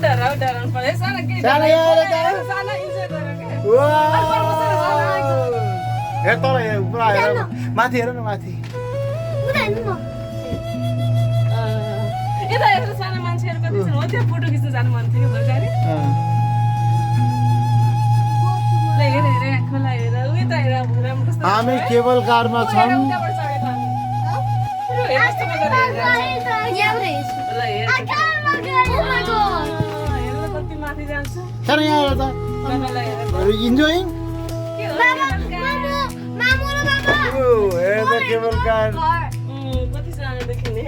डराउनु पर्यो सानो के सानो यार सानो इन्जोय गर के हेर तल हेर पुरा हेर माथि हेर न माथि यता हेर सानो मान्छेहरु कति छन् हो त्यो फोटो खिच्न जानु मन थियो भर्खरै ल हेर हेर खोला हेर उयो त हेर राम्रो कस्तो हामी केबल कारमा छौं उताबाट चढेको हामी हेर कस्तो मजाले हेर कति माथि जान्छ सानो यहाँ हेर त इन्जोइङ हेर त केबल कार कति सानो देखिने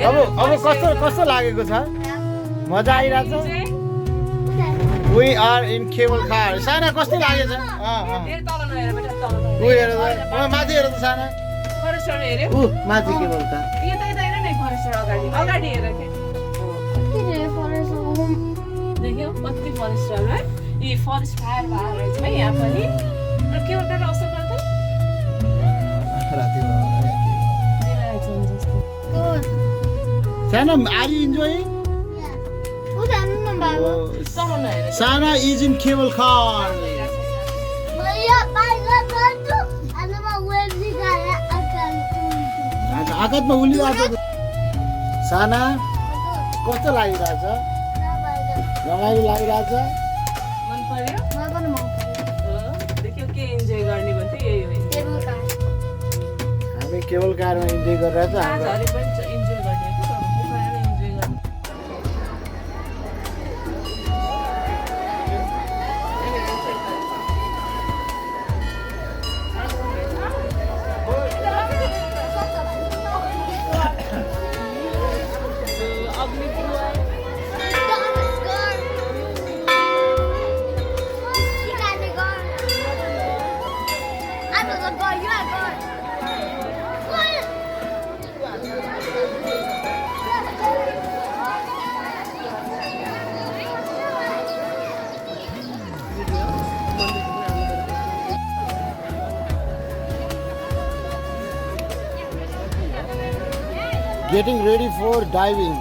अब कस्तो लागेको छ मजा आइरहेछ we are in cable car साना कस्तो लागेछ माथि हेर त साना माथि केबल कार अगाडि हेर के देख्यौ कति फरेस्ट है यी फरेस्ट फायर भएर रहेछ है यहाँ पनि र के एउटा असर गर्छ साना आर यु इन्जोइङ साना इज इन केबल कार आकाशमा उलिरहेको साना कस्तो लागिरहेछ रमाइलो लागिरहेछ मन पर्यो देख्यौ के इन्जोय गर्ने भन्थे यही हो हामी केबल कारमा इन्जोय गरिरहेछ हाम्रो पनि इन्जोय गर्ने हो इन्जोय गर्ने getting ready for diving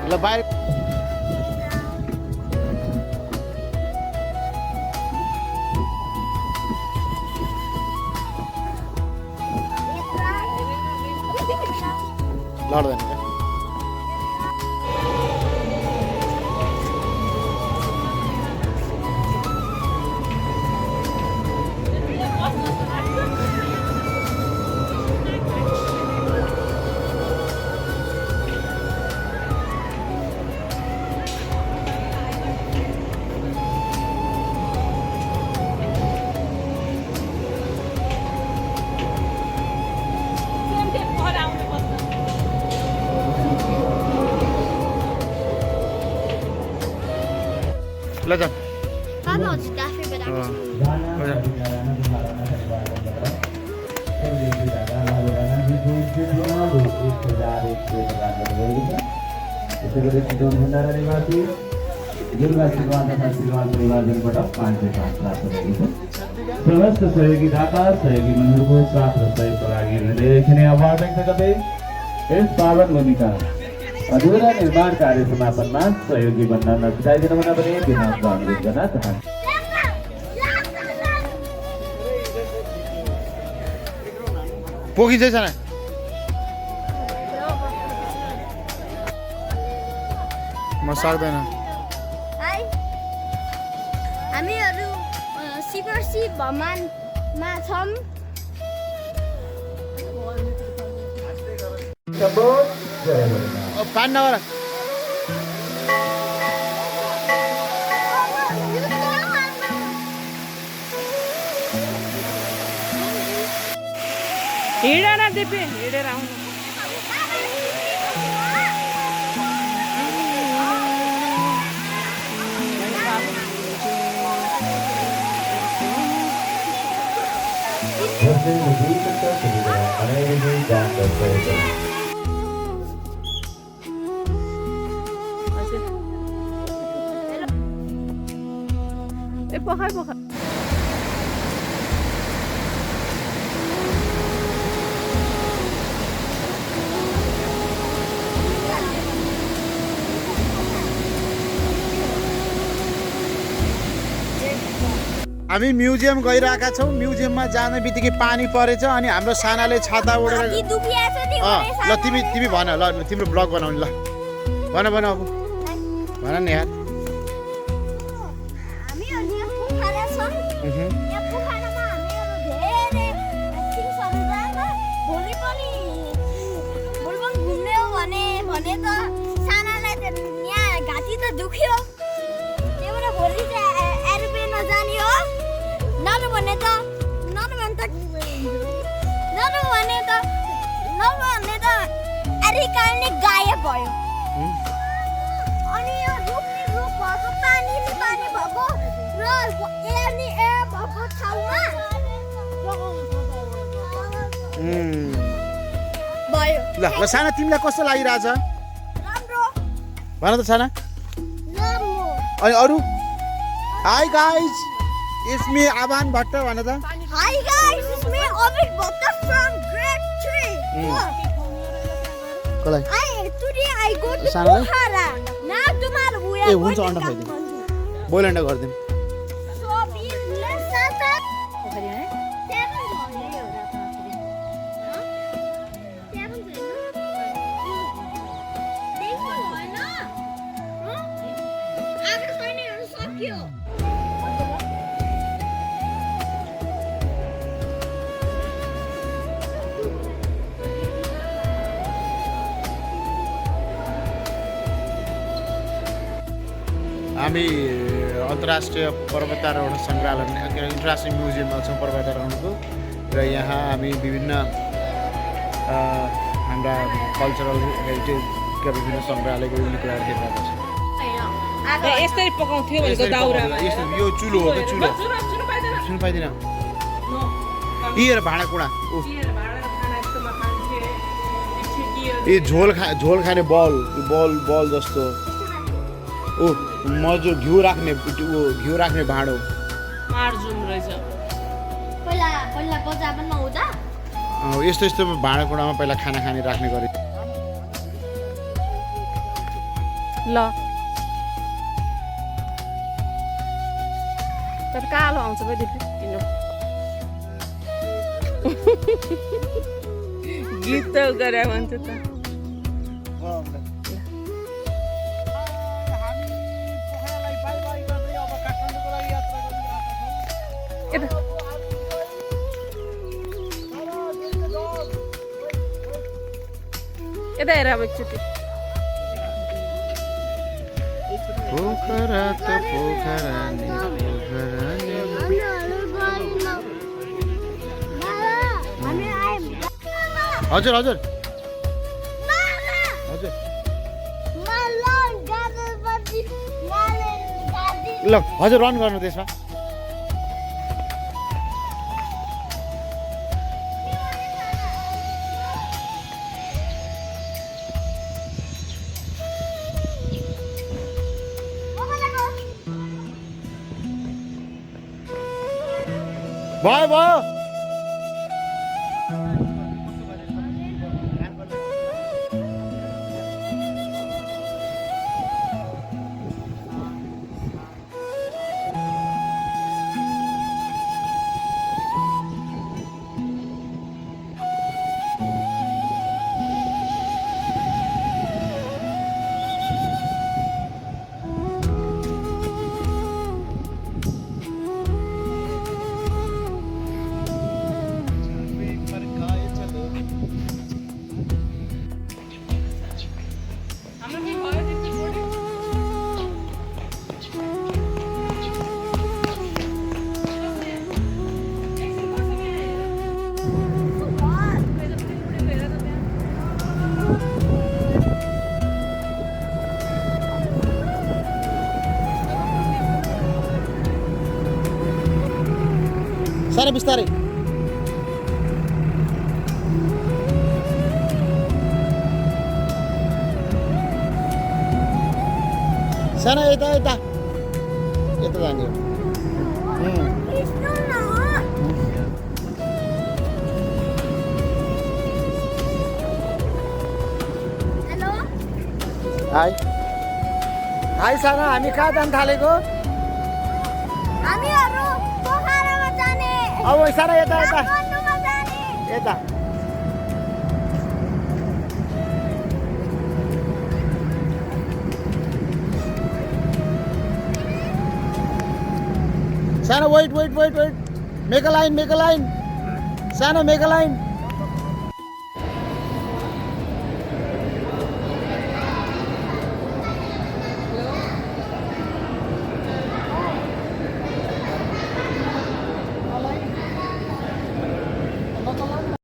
ल बाहिर लड्दैन ल जा Papa will just dash me, but I'm समस्त सहयोगी दाता सहयोगी मन्दिरको साथ र सहयोगको लागि लेखिने आभार व्यक्त गर्दै यस पावन भूमिका अधुरा निर्माण कार्य समापनमा सहयोगी बन्न नछुटाइदिनु हुन पनि विनम्र अनुरोध गर्न चाहन्छु पोखिन्छ छैन म सक्दैन हामीहरू सिपर्सी भ्रमणमा छौँ पानी नगर हिँड न दिपी हिँडेर आउनु ए पखाइ हामी म्युजियम गइरहेका छौँ। म्युजियममा जाने बित्तिकै पानी परेछ अनि हाम्रो सानाले छाता ओढेर हात्ती दुखिएको छ नि ल तिमी भन ल तिम्रो ब्लग बनाउनु ल भन अब भन नि यार। हामीहरू यहाँ पोखरा छौँ। यहाँ पोखरामा हामीहरू धेरै थिङ्सहरू जान्छ। भोलि पनि घुम्ने हो भने त सानालाई त यहाँ घाँटी त दुख्यो। त्यही भएर भोलि चाहिँ एरोप्लेनमा जाने हो। नभने त एरिका नै गायब भयो। अनि यो रुख भएको पानी भएको र एयर भएको ठाउँमा भयो। ल साना तिमीलाई कस्तो लागिरहेछ राम्रो भन त साना। अनि अरू hi guys it's me Abhan Bhatt भन त। Hi guys, it's me Ovid Bhatta from grade 3. कसलाई Today I go to सानालाई? Pokhara. Now tomorrow we A are हुन्छ going अन्डा to खाइदिउँ Kathmandu. बोइल अन्डा गरिदिउँ। So let's start. हामी अन्तर्राष्ट्रिय पर्वतारोहण सङ्ग्रहालय इन्टरनेसनल म्युजियममा छौँ पर्वतारोहणको र यहाँ हामी विभिन्न हाम्रा कल्चरल हेरिटेजका विभिन्न सङ्ग्रहालयको विभिन्न कुराहरू देखाएको छ। यस्तै पकाउँथ्यो भनेको दाउरामा। यो चुलो हो कि चुलो चुलो पाइदैन। सुन पाइदिन यी भाँडाकुँडा ए झोल खाने बल जस्तो ओ मजो घिउ राख्ने भाँडो मार्जुम रहेछ। पहिला बजारमा नहुँदा यस्तो भाँडाकुँडामा पहिला खाना खाने राख्ने गरे। ल तर कालो आउँछ फेरि किन गीत त गरे भन्छ त। यता हेर अब एकचोटि। पोखरा त पोखरा नि हजुर हजुर हजुर ल हजुर रन गर्नु त्यसमा। भयो सारा बिस्तारै साना यता जाने हाई हाई साना हामी कहाँ जान थालेको हामीहरू पोखरा अब सानो यता यता काठमाडौँमा जाने। यता सानो wait wait wait wait make a line सानो मेक अ लाइन